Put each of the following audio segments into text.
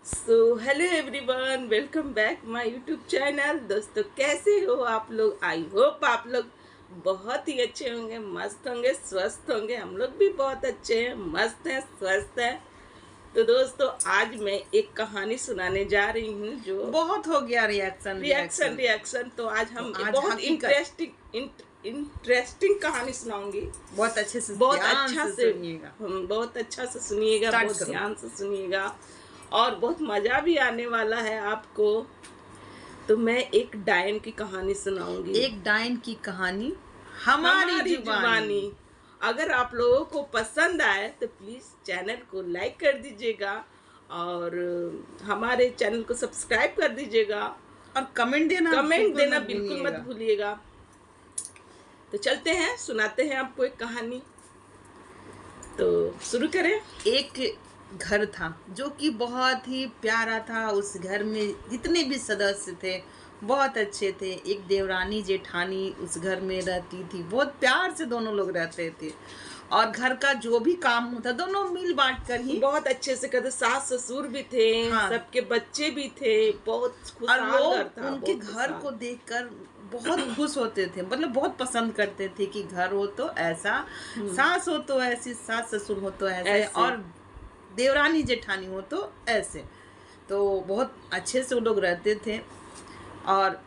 Hello everyone, welcome back my YouTube channel. दोस्तों, कैसे हो आप लोग? आई होप आप लोग बहुत ही अच्छे होंगे, मस्त होंगे, स्वस्थ होंगे। हम लोग भी बहुत अच्छे हैं, मस्त हैं, स्वस्थ हैं। तो दोस्तों, आज मैं एक कहानी सुनाने जा रही हूँ जो बहुत हो गया रिएक्शन रिएक्शन रिएक्शन। रिएक्शन तो आज तो हम आज बहुत हकीकत इंटरेस्टिंग कहानी सुनाऊंगी। बहुत अच्छे से बहुत ध्यान अच्छा से से सुनिएगा। बहुत अच्छा से सुनिएगा, स्टार्ट बहुत करो। ध्यान से सुनिएगा और बहुत मज़ा भी आने वाला है आपको। तो मैं एक डायन की कहानी सुनाऊंगी, एक डाइन की कहानी, हमारी हमारी जुबानी। जुबानी। अगर आप लोगों को पसंद आए तो प्लीज़ चैनल को लाइक कर दीजिएगा और हमारे चैनल को सब्सक्राइब कर दीजिएगा। और कमेंट देना कमेंट बिल्कुल देना मत बिल्कुल मत भूलिएगा। भूलिएगा। तो चलते हैं, सुनाते हैं आपको एक कहानी। तो शुरू करें। एक घर था जो कि बहुत ही प्यारा था। उस घर में जितने भी सदस्य थे बहुत अच्छे थे। एक देवरानी जेठानी उस घर में रहती थी। बहुत प्यार से दोनों लोग रहते थे और घर का जो भी काम होता दोनों मिल बांट कर ही। बहुत अच्छे से करते, सास ससुर भी थे, हाँ। सबके बच्चे भी थे। बहुत और खुशहाल घर लोग था, उनके बहुत घर खुशहाल। को देखकर बहुत खुश होते थे, मतलब बहुत पसंद करते थे कि घर हो तो ऐसा, सास हो तो ऐसी, सास ससुर हो तो ऐसे, ऐसे और देवरानी जेठानी हो तो ऐसे। तो बहुत अच्छे से वो लोग रहते थे। और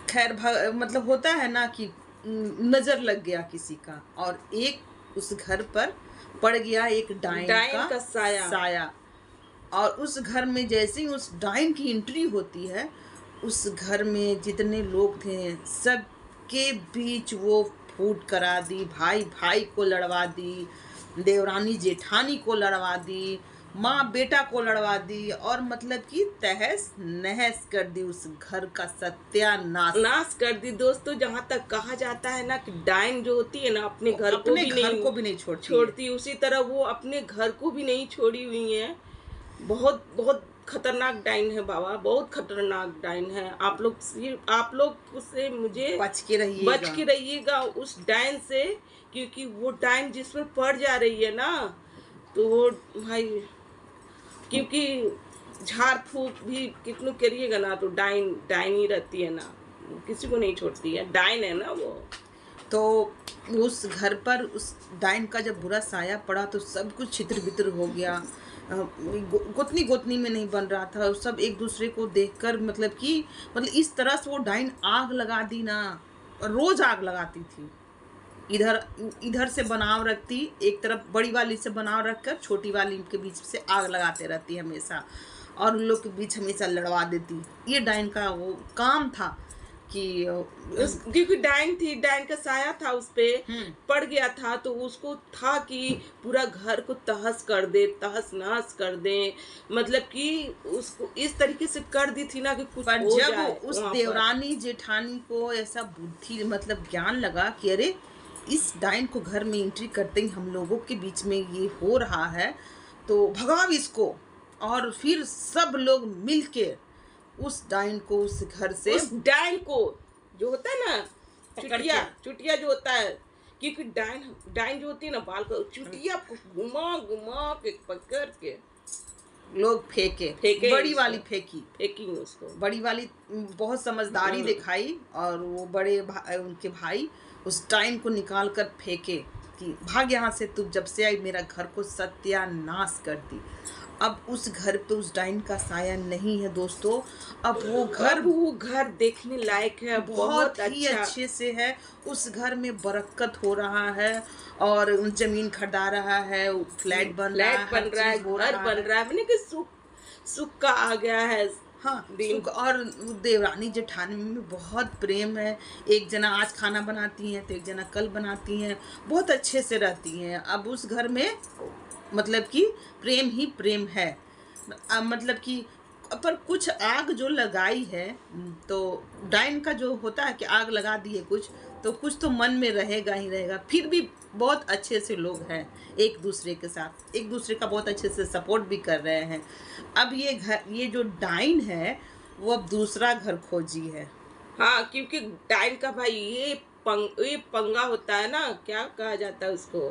खैर मतलब होता है ना कि नजर लग गया किसी का और एक उस घर पर पड़ गया एक डाइन डाइन का का साया। साया। और उस घर में जैसे ही उस डाइन की एंट्री होती है, उस घर में जितने लोग थे सबके बीच वो फूट करा दी। भाई भाई को लड़वा दी, देवरानी जेठानी को लड़वा दी, माँ बेटा को लड़वा दी, और मतलब कि तहस नहस कर दी। उस घर का सत्यानाश। नाश कर दी। दोस्तों, जहाँ तक कहा जाता है ना कि डाइन जो होती है ना, अपने वो घर को अपने भी घर नहीं को भी नहीं छोड़ती है। छोड़ती, उसी तरह वो अपने घर को भी नहीं छोड़ी हुई है। बहुत बहुत खतरनाक डाइन है बाबा, बहुत खतरनाक डाइन है। आप लोग उससे मुझे बच के बच रहिएगा। के रहिएगा उस डाइन से, क्योंकि वो डाइन जिसमें पड़ जा रही है ना, तो वो भाई, क्योंकि झाड़ फूक भी कितनों करिएगा ना तो डाइन डाइन ही रहती है ना, किसी को नहीं छोड़ती है, डाइन है ना वो। तो उस घर पर उस डाइन का जब बुरा साया पड़ा तो सब कुछ छितर बितर हो गया। गोतनी गोतनी में नहीं बन रहा था। सब एक दूसरे को देखकर मतलब कि मतलब इस तरह से वो डाइन आग लगा दी ना। रोज आग लगाती थी। इधर इधर से बनाव रखती, एक तरफ बड़ी वाली से बनाव रखकर छोटी वाली के बीच से आग लगाते रहती हमेशा, और उन लोग के बीच हमेशा लड़वा देती। ये डाइन का वो काम था कि क्योंकि डाइन थी, डाइन का साया था उस पे हम्म। पड़ गया था, तो उसको था कि पूरा घर को तहस कर दे, तहस नहस कर दे। मतलब कि उसको इस तरीके से कर दी थी ना कि कुछ पर हो जब जाए उस वहां पर। देवरानी जेठानी को ऐसा बुद्धि मतलब ज्ञान लगा कि अरे इस डाइन को घर में एंट्री करते ही हम लोगों के बीच में ये हो रहा है, तो भगाओ इसको। और फिर सब लोग मिलके उस डाइन को उस घर से उस डाइन को, जो होता है ना पकड़ चुटिया, के चुटिया जो होता है, क्योंकि डाइन डाइन जो होती है ना, बाल को चुटिया को घुमा घुमा के पकड़ के लोग फेंके। फेंके बड़ी उसको, वाली फेंकी। फेंकी उसको। बड़ी वाली बहुत समझदारी दिखाई, और वो बड़े उनके भाई उस टाइम को निकाल कर फेंके कि भाग यहाँ से, तू जब से आई मेरा घर को सत्यानाश कर दी। अब उस घर पे उस डाइन का साया नहीं है दोस्तों। अब वो घर देखने लायक है, बहुत ही अच्छा। अच्छे से है। उस घर में बरकत हो रहा है, और जमीन खरीदा रहा है, फ्लैट बन रहा है, फ्लैट हर बन रहा है, चीज हो घर रहा बन है। रहा है, मैंने कि सुख सुख का आ गया है हाँ, दिन। सुख। और देवरानी जेठानी में बहुत प्रेम है। एक जना आज खाना बनाती हैं तो एक जना कल बनाती हैं, बहुत अच्छे से रहती हैं। अब उस घर में मतलब कि प्रेम ही प्रेम है। मतलब कि पर कुछ आग जो लगाई है, तो डाइन का जो होता है कि आग लगा दी है कुछ, तो कुछ तो मन में रहेगा ही रहेगा। फिर भी बहुत अच्छे से लोग हैं, एक दूसरे के साथ एक दूसरे का बहुत अच्छे से सपोर्ट भी कर रहे हैं। अब ये जो डाइन है वो अब दूसरा घर खोजी है। हाँ, क्योंकि डाइन का भाई ये पंगा होता है ना, क्या कहा जाता है उसको,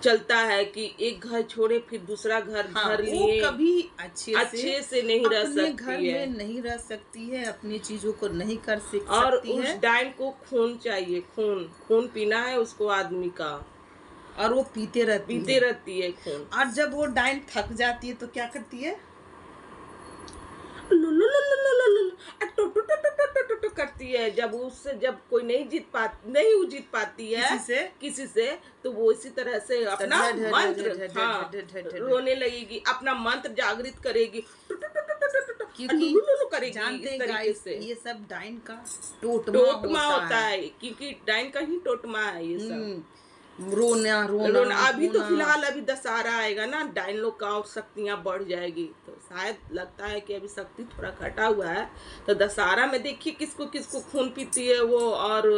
चलता है कि एक घर छोड़े फिर दूसरा घर हाँ, घर वो लिए कभी अच्छे से नहीं रह अपने घर सकती है। में नहीं रह सकती है, अपनी चीजों को नहीं कर और सकती उस है। डाइन को खून चाहिए, खून खून पीना है उसको आदमी का, और वो पीते रहती पीते है। रहती है खून। और जब वो डाइन थक जाती है तो क्या करती है? करती है। जब कोई नहीं वो जीत पाती है किसी से, तो वो इसी तरह से अपना मंत्र, हाँ, रोने लगेगी, अपना मंत्र जागृत करेगी, क्योंकि करेगी जानते इस हैं तरीके गाइस, से। ये सब डाइन का टोटमा टोटमा होता है। है, क्योंकि डाइन का ही टोटमा है ये सब। रोना रोना अभी तो होना। फिलहाल अभी दशहरा आएगा ना, डाइन लोग का और शक्तियाँ बढ़ जाएगी, तो शायद लगता है कि अभी शक्ति थोड़ा घटा हुआ है। तो दशहरा में देखिए किसको किसको खून पीती है वो। और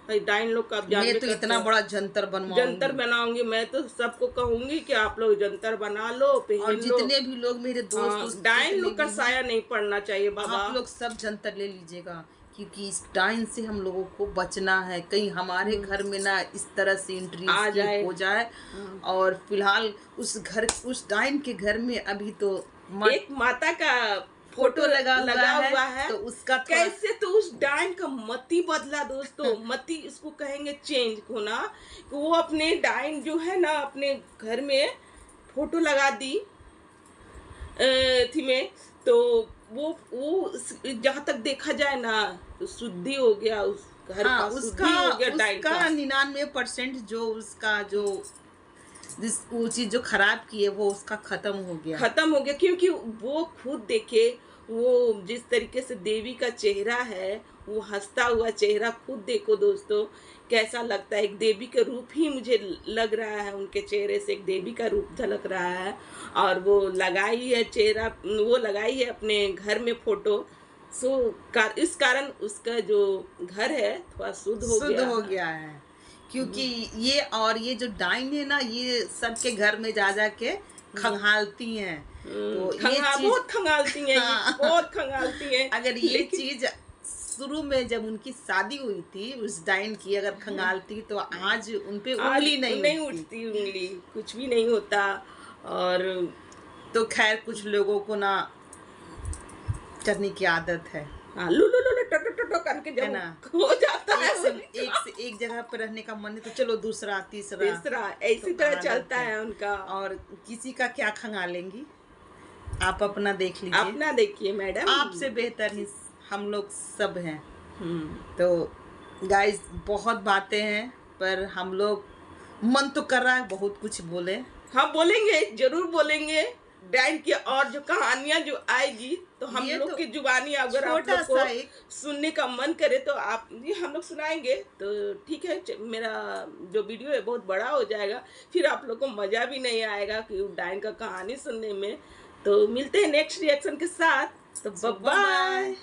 भाई डाइन लोग का आप जानबे मैं तो करते इतना हो। बड़ा जंतर जंतर बनवाऊंगी। बनाऊंगी, मैं तो सबको कहूंगी कि आप लोग जंतर बना लो, और पहन लो। जितने भी लोग मेरे दोस्त डाइन जितने लोग का भी हैं, साया नहीं पड़ना चाहिए बाबा। आप लोग सब जंतर ले लीजिएगा, क्योंकि इस डाइन से हम लोगों को बचना है। कहीं हमारे घर में ना इस तरह से एंट्री आ जाए। हो जाए। और फिलहाल उस डाइन के घर में अभी तो एक माता का फोटो लगा हुआ है, तो उसका कैसे तो उस डाइन का मति बदला दोस्तों। मति इसको कहेंगे चेंज होना, कि वो अपने डाइन जो है ना अपने घर में फोटो लगा दी थी में, तो वो जहाँ तक देखा जाए ना तो शुद्धि हो गया उस घर का, शुद्धि हो गया डाइन का। 99% जो उसका जो वो चीज जो खराब की है वो उसका खत्म हो गया। क्योंकि वो खुद देखे, वो जिस तरीके से देवी का चेहरा है, वो हंसता हुआ चेहरा खुद देखो दोस्तों, कैसा लगता है। एक देवी का रूप ही मुझे लग रहा है, उनके चेहरे से एक देवी का रूप झलक रहा है। और वो लगाई है चेहरा, वो लगाई है अपने घर में फोटो। इस कारण उसका जो घर है थोड़ा शुद्ध हो गया है। क्योंकि ये जो डाइन है ना, ये सबके घर में जा जा के खंगालती हैं। तो बहुत खंगालती हैं। हाँ। बहुत खंगालती हैं। अगर ये चीज शुरू में जब उनकी शादी हुई थी उस डाइन की, अगर खंगालती तो आज उनपे उंगली नहीं उठती, उंगली कुछ भी नहीं होता। और तो खैर कुछ लोगों को ना करने की आदत है। हाँ, लू टो करके जब हो जाता है, एक जगह पर रहने का मन है तो चलो दूसरा तीसरा ऐसी तरह चलता है उनका। और किसी का क्या खंगालेंगी, आप अपना देख लीजिए। अपना देखिए मैडम, आपसे बेहतर ही हम लोग सब हैं। तो गाइस बहुत बातें हैं, पर हम लोग मन तो कर रहा है बहुत कुछ बोले। हाँ बोलेंगे, जरूर बोलेंगे डाइन की। और जो कहानियां जो आएगी तो हम लोग की जुबानी, अगर आप लोग को सुनने का मन करे तो आप हम लोग सुनाएंगे। तो ठीक है, मेरा जो वीडियो है बहुत बड़ा हो जाएगा, फिर आप लोग को मजा भी नहीं आएगा कि डाइन का कहानी सुनने में। तो मिलते हैं नेक्स्ट रिएक्शन के साथ। तो बाय बाय।